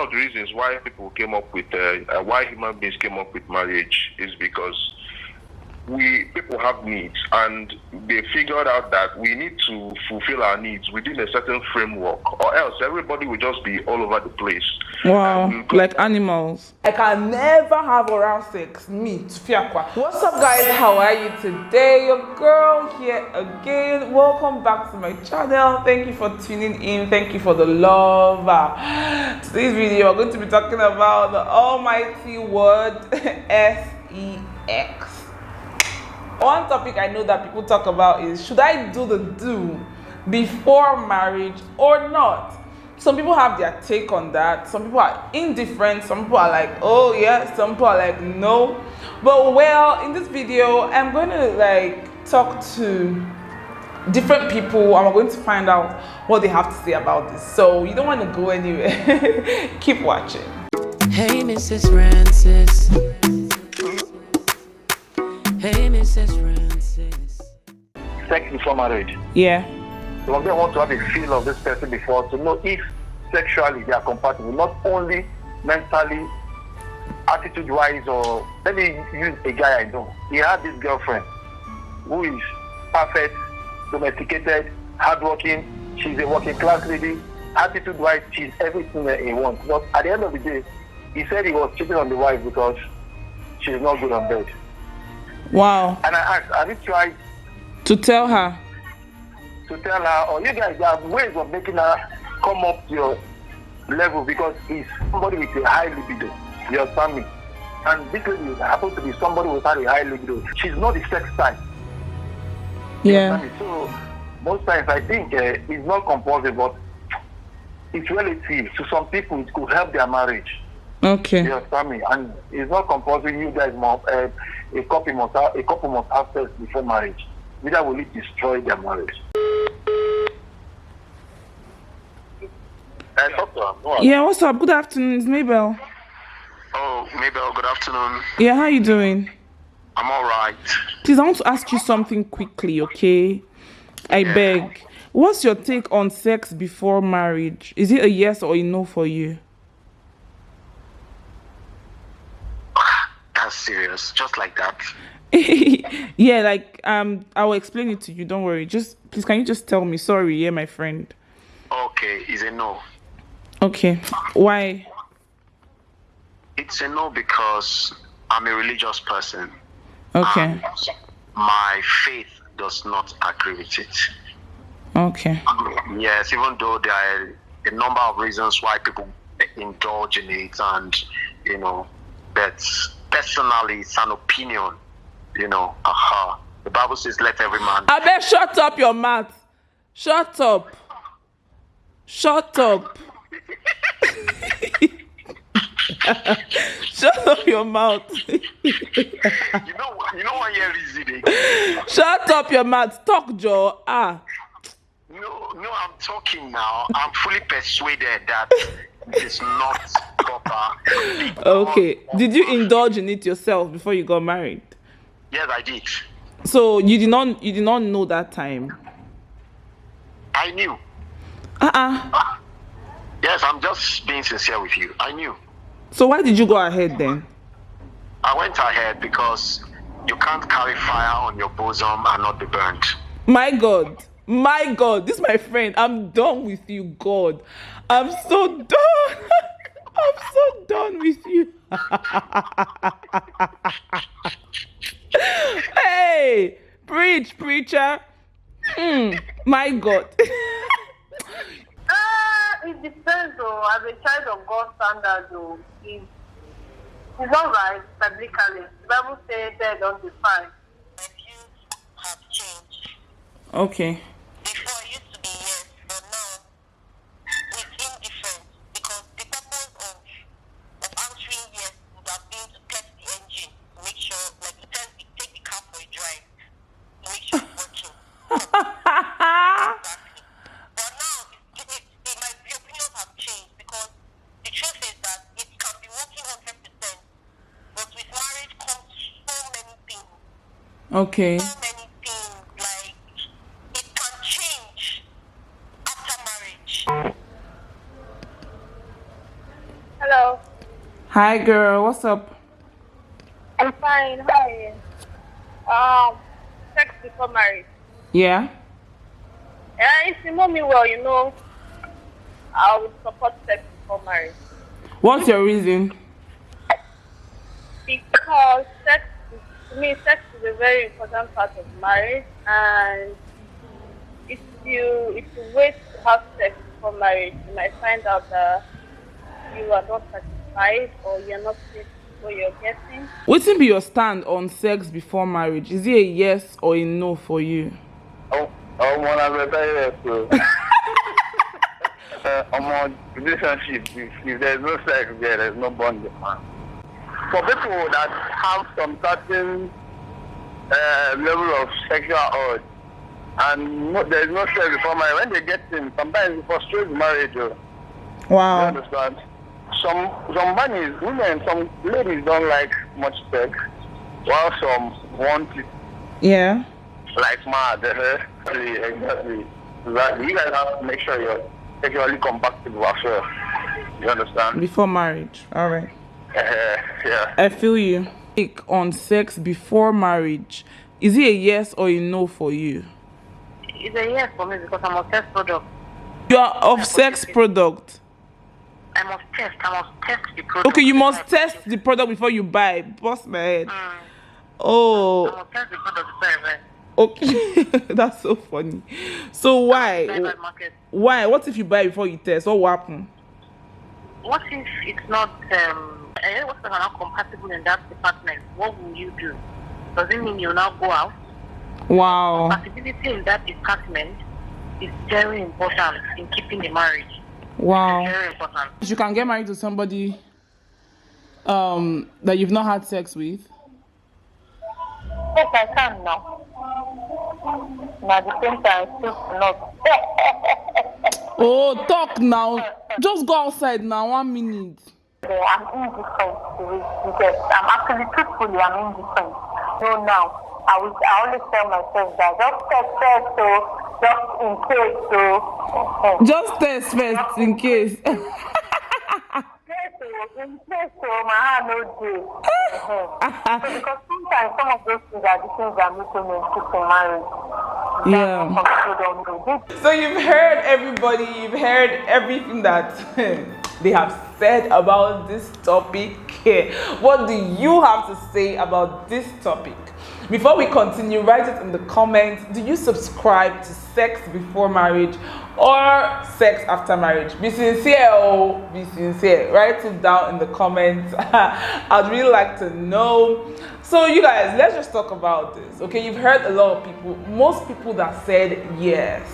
of the reasons why people came up with, why human beings came up with marriage is because people have needs, and they figured out that we need to fulfill our needs within a certain framework, or else everybody will just be all over the place. Wow, like animals. I can never have oral sex. Me, Fiakwa. What's up, guys? How are you today? Your girl here again. Welcome back to my channel. Thank you for tuning in. Thank you for the love. Today's video, we're going to be talking about the almighty word sex. One topic I know that people talk about is, should I do the do before marriage or not? Some people have their take on that. Some people are indifferent. Some people are like, oh yes. Some people are like, no. But well, in this video, I'm going to talk to different people, and we're going to find out what they have to say about this. So you don't want to go anywhere. Keep watching. Hey, Mrs. Francis. Hey, Mrs. Francis. Sex before marriage. Yeah. Some of them want to have a feel of this person before to know if sexually they are compatible, not only mentally, attitude-wise, or let me use a guy I know. He had this girlfriend who is perfect, domesticated, hardworking. She's a working class lady. Attitude-wise, she's everything that he wants. But at the end of the day, he said he was cheating on the wife because she's not good on bed. Wow. And I asked, have you tried to tell her? To tell her, or you guys have ways of making her come up to your level, because he's somebody with a high libido, you understand me? And this lady happens to be somebody without a high libido. She's not the sex type. Yeah. So most times I think it's not compulsory, but it's relative. To some people, it could help their marriage. Okay. You understand me? And it's not compulsory. You guys must a couple must have sex before marriage. Without will it destroy their marriage? Yeah, what's up? Good afternoon, it's Mabel. Oh, Mabel, good afternoon. Yeah, how you doing? I'm all right. Please, I want to ask you something quickly, okay? I beg. What's your take on sex before marriage? Is it a yes or a no for you? That's serious, just like that. Yeah, I will explain it to you. Don't worry. Just please, can you just tell me? Sorry, yeah, my friend. Okay, it's a no. Okay, why? It's a no because I'm a religious person. Okay. And my faith does not agree with it. Okay. Yes, even though there are a number of reasons why people indulge in it, and but personally, it's an opinion. The Bible says, "Let every man." I bet shut up your mouth. Shut up. Shut up. Shut up your mouth. you know what you're reasoning. Shut up your mouth. Talk, Joe. No, I'm talking now. I'm fully persuaded that it's not proper. Okay. Did you indulge in it yourself before you got married? Yes, I did. So you did not know that time? I knew. Yes, I'm just being sincere with you. I knew. So why did you go ahead then? I went ahead because you can't carry fire on your bosom and not be burnt. My God, this is my friend. I'm done with you, God. I'm so done. I'm so done with you. Hey, preach, preacher. My God. It depends, though. As a child of God standard, though, it's all right, biblically. The Bible says they don't define. My views have changed. Okay. Before it used to be yes, but now it's indifferent, because the purpose of answering yes would have been to test the engine, to make sure, take the car for a drive, to make sure it's working. Exactly. But now, the opinions have changed, because the truth is that it can be working 100%, but with marriage comes so many things. Okay. So many things, like it can change after marriage. Hello. Hi, girl. What's up? I'm fine. How are you? Sex before marriage. Yeah. If you know me well, you know I would support sex before marriage What's your reason? because to me, sex is a very important part of marriage, and if you wait to have sex before marriage, you might find out that you are not satisfied or you're not pleased with what you're getting. What will be your stand on sex before marriage? Is it a yes or a no for you? I want to retire. So, I'm on relationship. If there's no sex there, there's no bonding, man. For people that have some certain level of sexual urge, and there's no sex before marriage, when they get in, sometimes it frustrates marriage. You Wow. understand? Some women, some ladies don't like much sex, while some want it Yeah. like mad. Exactly. You guys have to make sure you're sexually compatible as well. You understand? Before marriage. All right. Yeah. I feel you. Take on sex before marriage. Is it a yes or a no for you? It's a yes for me because I'm a sex product. You are of sex product. I must test the product. Okay, you must test the product before you buy. Bust my head. Oh, I must test the product before I buy. okay. That's so funny. So why? Market. Why? What if you buy before you test? What will happen? What if it's not what if I'm not compatible in that department? What will you do? Does it mean you'll now go out? Wow. Compatibility in that department is very important in keeping the marriage. Wow. Very important. You can get married to somebody that you've not had sex with. Yes, I can now. But at the same time, still not. Oh, talk now. Just go outside now. 1 minute. I'm indifferent to it because I'm actually truthfully, I'm indifferent. No, now. I always tell myself that just test first, so just in case. Just test first in case. In case so my hand no day. So because sometimes some of those things are the things that make women keep in marriage. Yeah. So you've heard everybody, you've heard everything that they have said about this topic. What do you have to say about this topic? Before we continue, write it in the comments. Do you subscribe to sex before marriage or sex after marriage? Be sincere, oh, be sincere. Write it down in the comments. I'd really like to know. So you guys, let's just talk about this. Okay, you've heard a lot of people, most people that said yes,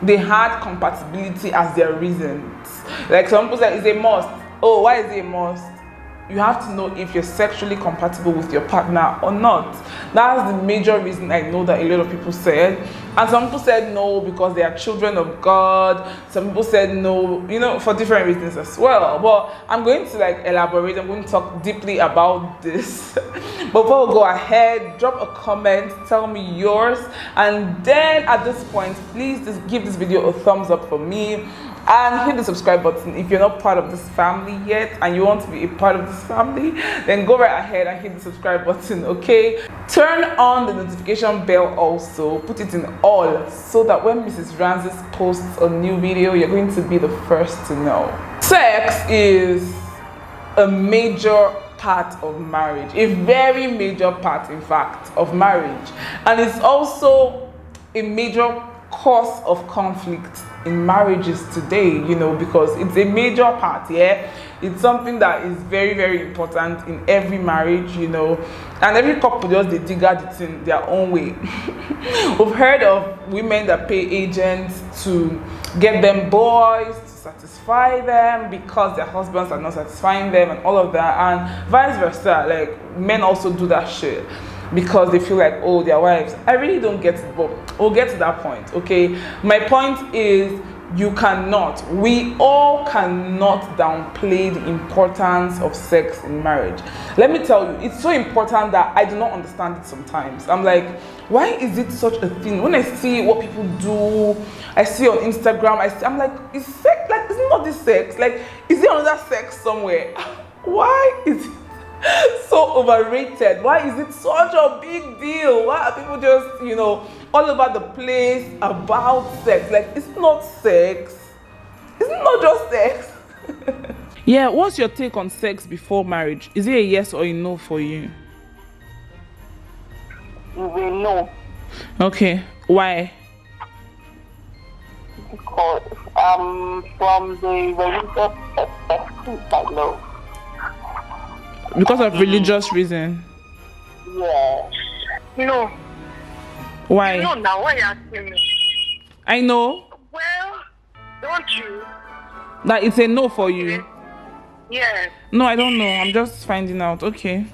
they had compatibility as their reasons. Like some people say it's a must. Oh, why is it a must? You have to know if you're sexually compatible with your partner or not. That's the major reason I know that a lot of people said. And some people said no because they are children of God. Some people said no, you know, for different reasons as well. But I'm going to elaborate. I'm going to talk deeply about this. But before we go ahead, drop a comment, tell me yours. And then at this point, please just give this video a thumbs up for me. And hit the subscribe button if you're not part of this family yet and you want to be a part of this family, then go right ahead and hit the subscribe button, okay? Turn on the notification bell also, put it in all so that when Mrs. Ramses posts a new video, you're going to be the first to know. Sex is a major part of marriage, a very major part, in fact, of marriage. And it's also a major cause of conflict in marriages today, you know, because it's a major part. It's something that is very, very important in every marriage, you know, and every couple just they dig at it in their own way. We've heard of women that pay agents to get them boys, to satisfy them because their husbands are not satisfying them and all of that, and vice versa. Like men also do that shit because they feel like, oh, their wives. I really don't get it, but we'll get to that point, okay? My point is, we all cannot downplay the importance of sex in marriage. Let me tell you, it's so important that I do not understand it sometimes. I'm like, why is it such a thing? When I see what people do, I see on Instagram, I'm like, is sex, like, isn't not this sex? Like, is there another sex somewhere? Why is it so overrated? Why is it such a big deal? Why are people just, you know, all over the place about sex? Like, it's not sex. It's not just sex. Yeah, what's your take on sex before marriage? Is it a yes or a no for you? No, Okay, why? because from the religious perspective, I know. Because of religious reason. Yes. No. Why? No, now why are you asking me? I know Well, don't you? that it's a no for you. Yes. No, I don't know. I'm just finding out. Okay.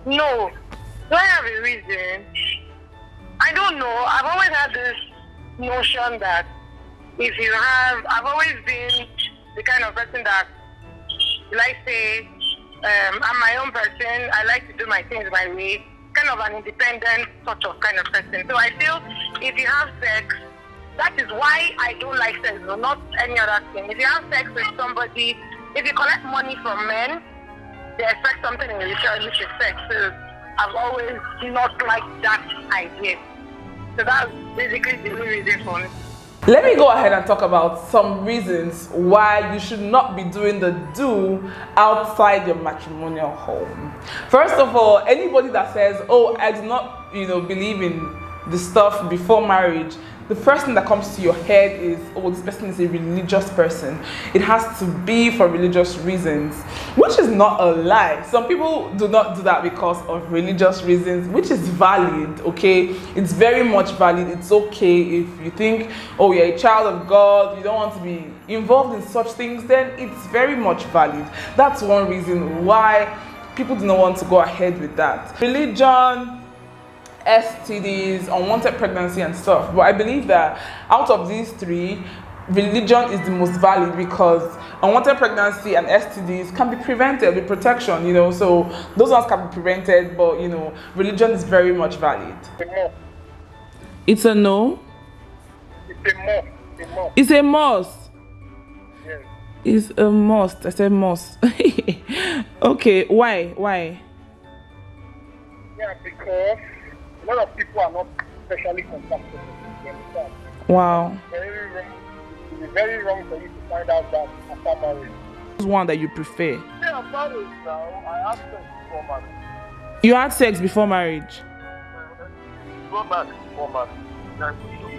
No. Do I have a reason? I don't know. I've always had this notion that if you have, I've always been the kind of person that, like say, I'm my own person. I like to do my things my way. Kind of an independent sort of kind of person. So I feel if you have sex, that is why I don't like sex, or not any other thing. If you have sex with somebody, if you collect money from men, they expect something in return, which is sex. So I've always not liked that idea. So that's basically the only reason for me. Let me go ahead and talk about some reasons why you should not be doing the do outside your matrimonial home. First of all, anybody that says, oh, I do not, believe in the stuff before marriage, the first thing that comes to your head is, oh, this person is a religious person. It has to be for religious reasons, which is not a lie. Some people do not do that because of religious reasons, which is valid, okay? It's very much valid. It's okay if you think, oh, you're a child of God, you don't want to be involved in such things, then it's very much valid. That's one reason why people do not want to go ahead with that. Religion, STDs, unwanted pregnancy and stuff. But I believe that out of these three, religion is the most valid because unwanted pregnancy and STDs can be prevented with protection, so those ones can be prevented, but religion is very much valid. It's a no? It's a must. It's a must. Yes. It's a must. I said must. Okay, why? Yeah, because a lot of people are not sexually compatible. You understand? Wow. It is very wrong for you to find out that after marriage. What's one that you prefer? Yeah, I'm married now. I have sex before marriage. You had sex before marriage? Before marriage. That's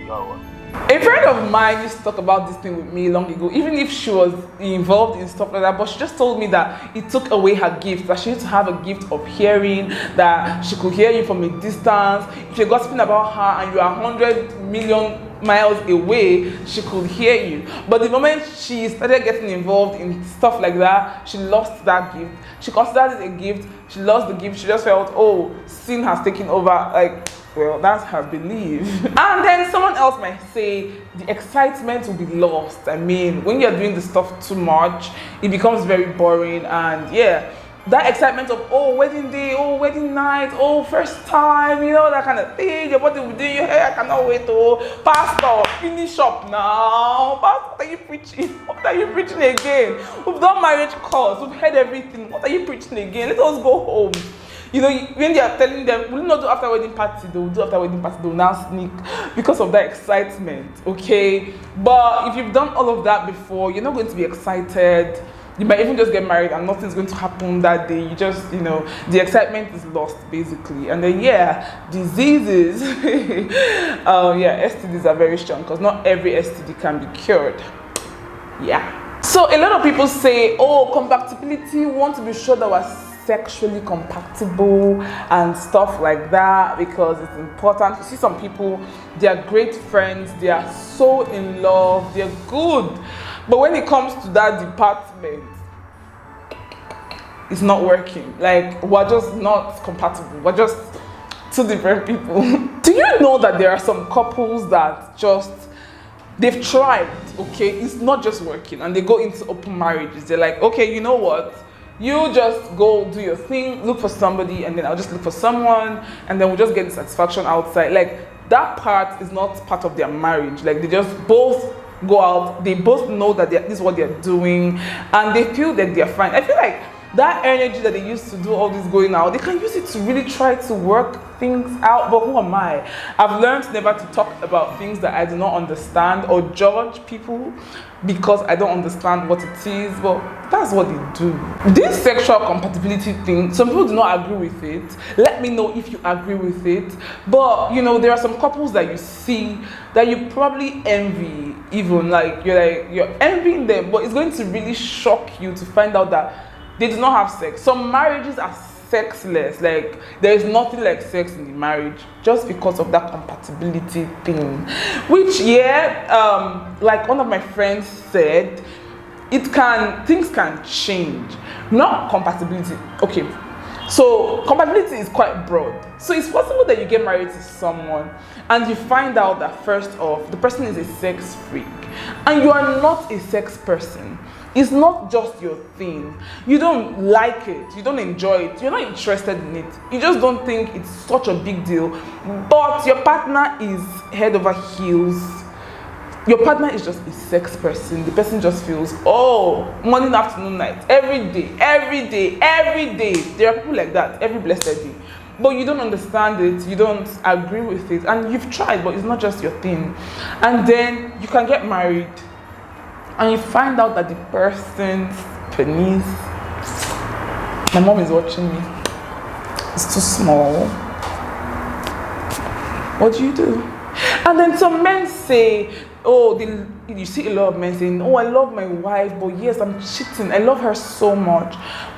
that one. A friend of mine used to talk about this thing with me long ago, even if she was involved in stuff like that, but she just told me that it took away her gift, that she used to have a gift of hearing, that she could hear you from a distance. If you're gossiping about her and you are 100 million miles away, she could hear you. But the moment she started getting involved in stuff like that, she lost that gift. She considered it a gift, she lost the gift, she just felt, oh, sin has taken over, like, well, that's her belief. And then someone else might say the excitement will be lost. I mean, when you're doing the stuff too much, it becomes very boring. And yeah, that excitement of, oh, wedding day, oh, wedding night, oh, first time, that kind of thing. Your body will do your hair, I cannot wait. Oh, pastor, finish up now. Pastor, what are you preaching? What are you preaching again? We've done marriage course, we've heard everything. What are you preaching again? Let us go home. When they are telling them, we'll not do after wedding party, they will do after wedding party, they will now sneak because of that excitement, okay? But if you've done all of that before, you're not going to be excited. You might even just get married and nothing's going to happen that day. You just, the excitement is lost, basically. And then, yeah, diseases. STDs are very strong because not every STD can be cured. Yeah. So a lot of people say, oh, compatibility, we want to be sure that we're sexually compatible and stuff like that because it's important. You see some people, they are great friends, they are so in love, they're good, but when it comes to that department, it's not working. Like, we're just not compatible, we're just two different people. Do you know that there are some couples that they've tried, okay, it's not just working, and they go into open marriages. They're like, okay, you know what, you just go do your thing, look for somebody, and then I'll just look for someone, and then we'll just get the satisfaction outside. Like, that part is not part of their marriage. Like, they just both go out, they both know that this is what they're doing, and they feel that they're fine. I feel like that energy that they used to do all this going out, they can use it to really try to work things out. But who am I? I've learned never to talk about things that I do not understand or judge people because I don't understand what it is. But that's what they do. This sexual compatibility thing, some people do not agree with it. Let me know if you agree with it. But you know, there are some couples that you see that you probably envy, even you're envying them, but it's going to really shock you to find out that they do not have sex. Some marriages are sexless. Like, there is nothing like sex in the marriage just because of that compatibility thing. Which, like one of my friends said, things can change. Not compatibility. Okay. So compatibility is quite broad. So it's possible that you get married to someone and you find out that first off, the person is a sex freak and you are not a sex person. It's not just your thing. You don't like it. You don't enjoy it. You're not interested in it. You just don't think it's such a big deal. But your partner is head over heels. Your partner is just a sex person. The person just feels, morning, afternoon, night, every day. There are people like that every blessed day. But you don't understand it. You don't agree with it. And you've tried, but it's not just your thing. And then you can get married. And you find out that the person's penis, my mom is watching me, it's too small. What do? And then some men say, you see a lot of men saying, I love my wife, but yes, I'm cheating. I love her so much,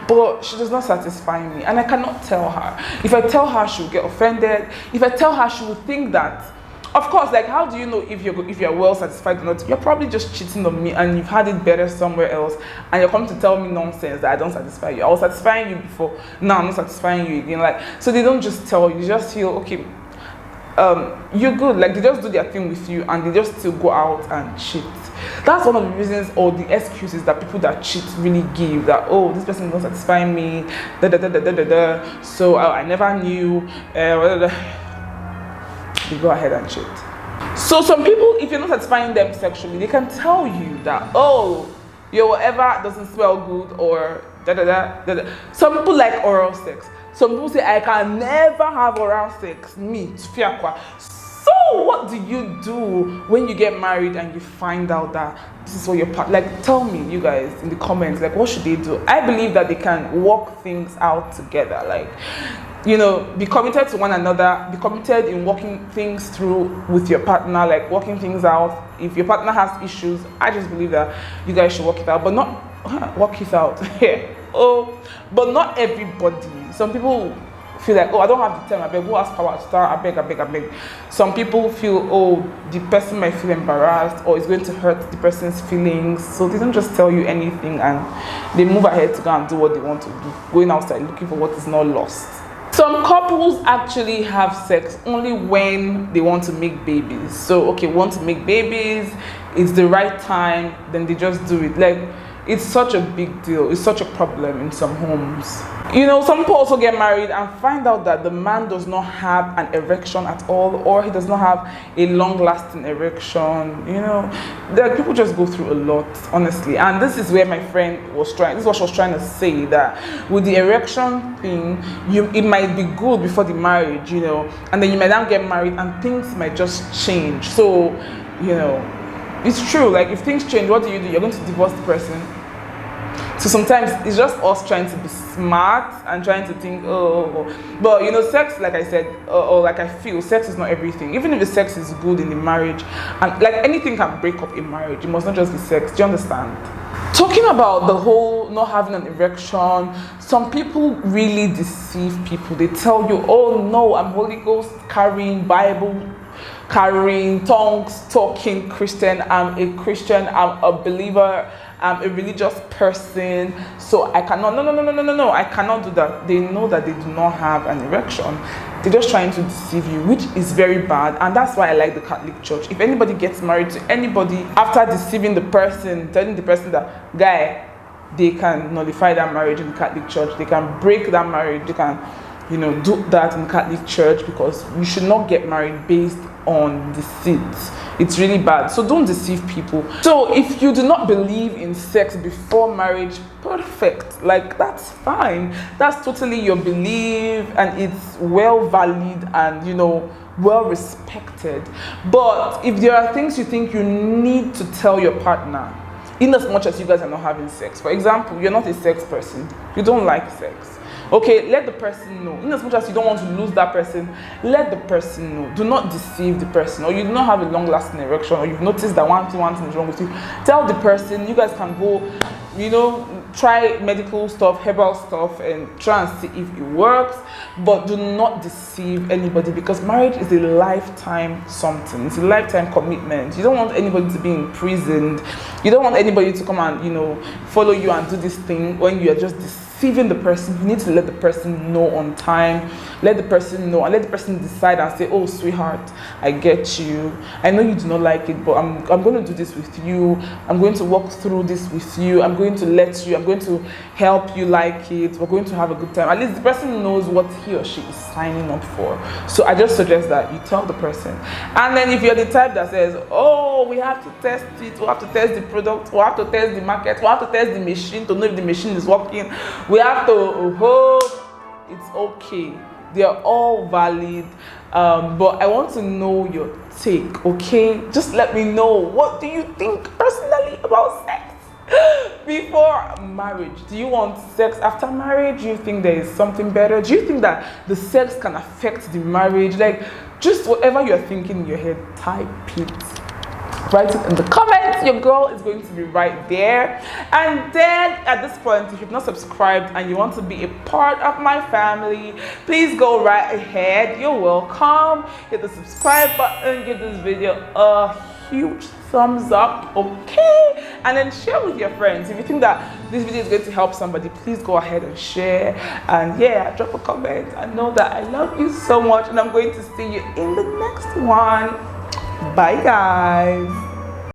but she does not satisfy me. And I cannot tell her. If I tell her, she will get offended. If I tell her, she will think that, of course, like, how do you know if you're well satisfied or not? You're probably just cheating on me and you've had it better somewhere else, and you're coming to tell me nonsense that I don't satisfy you. I was satisfying you before, now I'm not satisfying you again. Like, so they don't just tell you, just feel, okay, you're good. Like, they just do their thing with you and they just still go out and cheat. That's one of the reasons or the excuses that people that cheat really give, that, this person don't satisfy me, so I never knew, they go ahead and cheat. So some people, if you're not satisfying them sexually, they can tell you that, your whatever doesn't smell good, or Some people like oral sex. Some people say, I can never have oral sex. Me, fiakwa. So what do you do when you get married and you find out that this is what your partner, like, tell me, you guys, in the comments, like, what should they do? I believe that they can work things out together. Like, be committed to one another, be committed in working things through with your partner, like working things out. If your partner has issues, I just believe that you guys should work it out, but not work it out. But not everybody. Some people feel like, I don't have the time, I beg, who has power to start, I beg. Some people feel, the person might feel embarrassed, or it's going to hurt the person's feelings, so they don't just tell you anything and they move ahead to go and do what they want to do, going outside looking for what is not lost. Some couples actually have sex only when they want to make babies. So, want to make babies, it's the right time, then they just do it. Like, it's such a big deal. It's such a problem in some homes. Some people also get married and find out that the man does not have an erection at all, or he does not have a long-lasting erection. People just go through a lot, honestly. And this is where my friend was this is what she was trying to say, that with the erection thing, it might be good before the marriage, and then you might now get married and things might just change. So, it's true. Like, if things change, what do? You're going to divorce the person. So sometimes it's just us trying to be smart and trying to think, but sex, like I said, or like I feel, sex is not everything. Even if the sex is good in the marriage, and like anything can break up a marriage, it must not just be sex. Do you understand? Talking about the whole not having an erection, some people really deceive people. They tell you, no, I'm Holy Ghost carrying, Bible carrying, tongues talking Christian. I'm a Christian, I'm a believer, I'm a religious person, so I cannot, no, I cannot do that. They know that they do not have an erection. They're just trying to deceive you, which is very bad. And that's why I like the Catholic Church. If anybody gets married to anybody after deceiving the person, telling the person that, guy, they can nullify that marriage in the Catholic Church, they can break that marriage, they can you know, do that in Catholic Church, because you should not get married based on deceit. It's really bad. So don't deceive people. So if you do not believe in sex before marriage, perfect. Like, that's fine. That's totally your belief, and it's well valid and, you know, well respected. But if there are things you think you need to tell your partner, in as much as you guys are not having sex, for example, you're not a sex person, you don't like sex, okay, let the person know. In as much as you don't want to lose that person, let the person know. Do not deceive the person. Or you do not have a long-lasting erection, or you've noticed that one thing is wrong with you, tell the person. You guys can go, you know, try medical stuff, herbal stuff, and try and see if it works. But do not deceive anybody, because marriage is a lifetime something. It's a lifetime commitment. You don't want anybody to be imprisoned. You don't want anybody to come and, you know, follow you and do this thing when you are just deceiving the person. You need to let the person know on time. Let the person know, and let the person decide and say, oh, sweetheart, I get you. I know you do not like it, but I'm going to do this with you. I'm going to walk through this with you. I'm going to let you. I'm going to help you like it. We're going to have a good time. At least the person knows what he or she is signing up for. So I just suggest that you tell the person. And then if you're the type that says, oh, we have to test it, we have to test the product, we have to test the market, we have to test the machine to know if the machine is working, we have to hope, it's okay. They are all valid, but I want to know your take, okay? Just let me know, what do you think personally about sex before marriage? Do you want sex after marriage? Do you think there is something better? Do you think that the sex can affect the marriage? Like, just whatever you're thinking in your head, type it. Write it in the comments. Your girl is going to be right there. And then at this point, if you've not subscribed and you want to be a part of my family, please go right ahead. You're welcome. Hit the subscribe button, give this video a huge thumbs up, okay? And then share with your friends. If you think that this video is going to help somebody, please go ahead and share. And yeah, drop a comment. I know that I love you so much, and I'm going to see you in the next one. Bye guys.